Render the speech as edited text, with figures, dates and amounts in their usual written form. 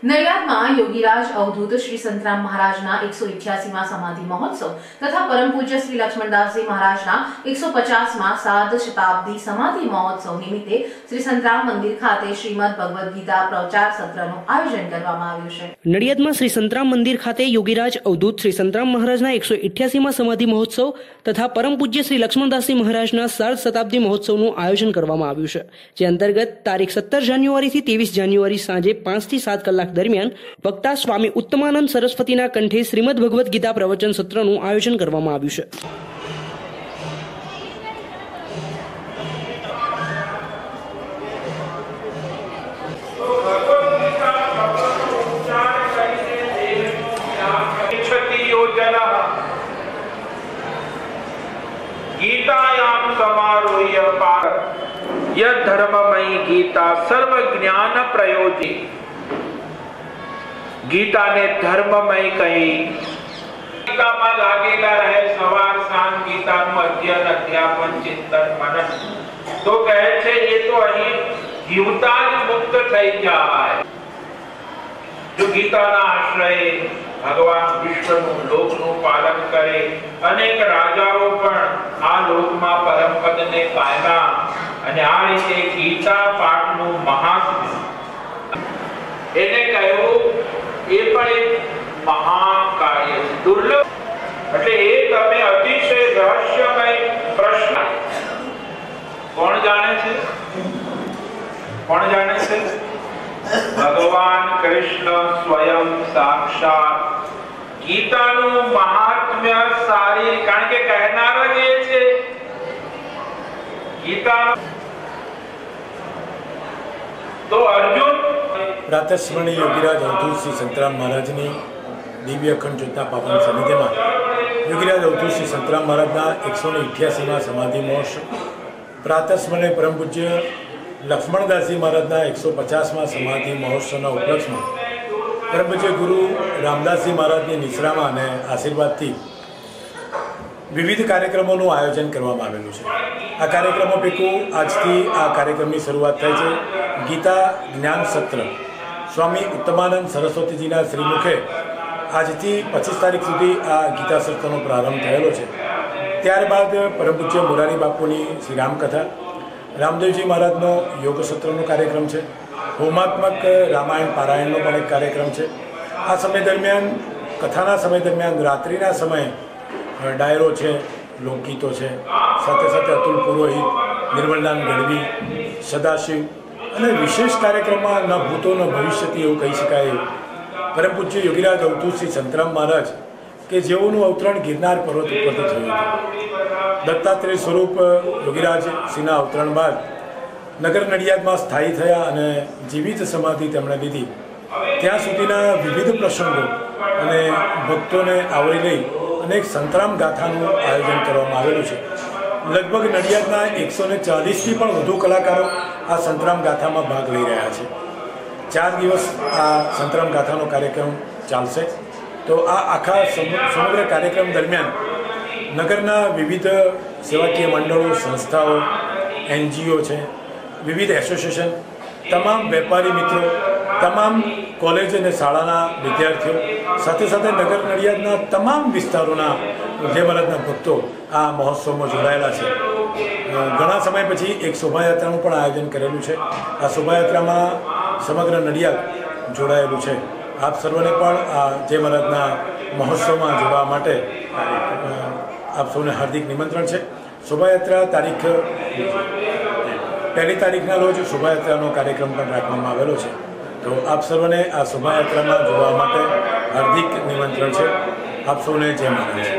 नडियादમાં योगीराज अवधूत श्री संतराम महाराजना 188માં समाधि महोत्सव तथा परम पूज्य श्री लक्ष्मणदासजी महाराजना 150માં सार्ध शताब्दी समाधि महोत्सव निमित्ते श्री संतराम मंदिर खाते श्रीमद भगवद गीता प्रचार सत्रનું આયોજન કરવામાં આવ્યું છે। નડિયાદમાં શ્રી સંતરામ મંદિર ખાતે યોગીરાજ અવધૂત શ્રી સંતરામ મહારાજના 188માં સમાધિ મહોત્સવ તથા પરમ પૂજ્ય શ્રી લક્ષ્મણદાસજી મહારાજના સાર્ધ શતાબ્દી મહોત્સવનું આયોજન કરવામાં આવ્યું છે, જે અંતર્ગત તારીખ 17 જાન્યુઆરીથી 23 જાન્યુઆરી સાંજે 5 થી 7 કલાક દરમિયાન વક્તા સ્વામી ઉત્તમાનંદ સરસ્વતીના કંઠે શ્રીમદ ભગવદ ગીતા પ્રવચન સત્રનું આયોજન કરવામાં આવ્યું છે। गीतायां समारोह्य पार यह धर्ममयी गीता सर्व ज्ञान प्रयोजी। गीता ने धर्ममय कही। गीता में लागेला रहे सवार सांज गीता नु अध्ययन अध्यापन चिंतन मनन। तो कहे छे ये तो अही जीवता ज मुक्त थई जाय। जो गीता ना आश्रय भगवान विष्णु लोक नु पालन करे। अनेक राजाओं पण आ लोक में परम पद ने पाम्या अने आ रीते गीता पाठ नु महात्म्य एने कह्यु ए पण एक महाकार्य दुर्लभ એટલે એ તમે અતિશય રહસ્યમય પ્રશ્ન કોણ જાણે છે? भगवान कृष्ण स्वयं साक्षात गीता नु महात्म्य सारी कारण के कहनार जे छे गीता। तो अर्जुन प्रातस्मरणीय योगीराज अवधूत श्री संतराम महाराजनी दिव्य अखंड ज्योतना पावन सानिध्यमां योगीराज अवधूत श्री संतराम महाराजना 188માં समाधि महोत्सव, प्रातस्मरणीय परम पूज्य लक्ष्मणदासजी महाराजना 150માં समाधि महोत्सवના ઉપલક્ષમાં પરમ પૂજ્ય ગુરુ રામદાસજી મહારાજની નિશ્રામાં અને આશીર્વાદથી વિવિધ કાર્યક્રમોનું આયોજન કરવામાં આવેલું છે। આ કાર્યક્રમો પૈકી આજથી આ કાર્યક્રમની શરૂઆત થાય છે। ગીતા જ્ઞાન સત્ર સ્વામી ઉત્તમાનંદ સરસ્વતીજીના શ્રીમુખે આજથી 25 તારીખ સુધી આ ગીતા સત્રનો પ્રારંભ થયેલો છે। ત્યારબાદ પરમ પૂજ્ય મોરારી બાપુની શ્રી રામકથા, रामदेवजी महाराजनो योग सत्रનો कार्यक्रम है, होमात्मक रामायण पारायणનો પણ એક કાર્યક્રમ છે। આ સમય દરમિયાન કથાના સમય દરમિયાન રાત્રિના સમયે ડાયરો છે, લોકગીતો છે, સાથે સાથે અતુલ પુરોહિત, નિર્મલદાન ગઢવી, સદાશિવ અને વિશેષ કાર્યક્રમમાં ન ભૂતો ન ભવિષ્યથી એવું કહી શકાય પરમ પૂજ્ય યોગીરાજ અવધૂત શ્રી સંતરામ મહારાજ કે જેઓનું અવતરણ ગિરનાર પર્વત ઉપરથી થયું હતું। दत्तात्रेय स्वरूप योगीराज श्रीना अवतरण बाद नगर नडियाद में स्थायी थया अने जीवित समाधि तेमणे लीधी। त्यां सुधीना विविध प्रसंगों अने भक्तोने आवरी लई अनेक संतराम गाथानुं आयोजन करवामां आवेलुं छे। लगभग नडियादना 140 थी पण वधु कलाकारो आ संतराम गाथामां भाग लई रह्या छे। 4 दिवस आ संतराम गाथानो कार्यक्रम चालशे। तो आ आखा समग्र कार्यक्रम दरमियान नगरना विविध सेवाकीय मंडलों, संस्थाओं, NGO है, विविध एसोसिएशन, तमाम वेपारी मित्रों, तमाम कॉलेज और शाळाना विद्यार्थीओ, साथे साथे नगर नडियादना तमाम विस्तारोना जय महाराजना भक्तों आ महोत्सव में जोड़ायेला छे। घणा समय पछी एक शोभायात्रानुं पण आयोजन करेलुं छे। आ शोभायात्रामां समग्र नडियाद जोड़ायेलुं छे। आप सर्वने पण आ जय महाराजना महोत्सव में जोड़वा माटे आप सौने हार्दिक निमंत्रण है। शोभायात्रा तारीख 1 तारीखना रोज शोभायात्रानो कार्यक्रम पण राखवामां आवेलो छे। तो आप सर्वने आ शोभायात्रा में जोड़वा माटे हार्दिक निमंत्रण है। आप सौने जय महाराज।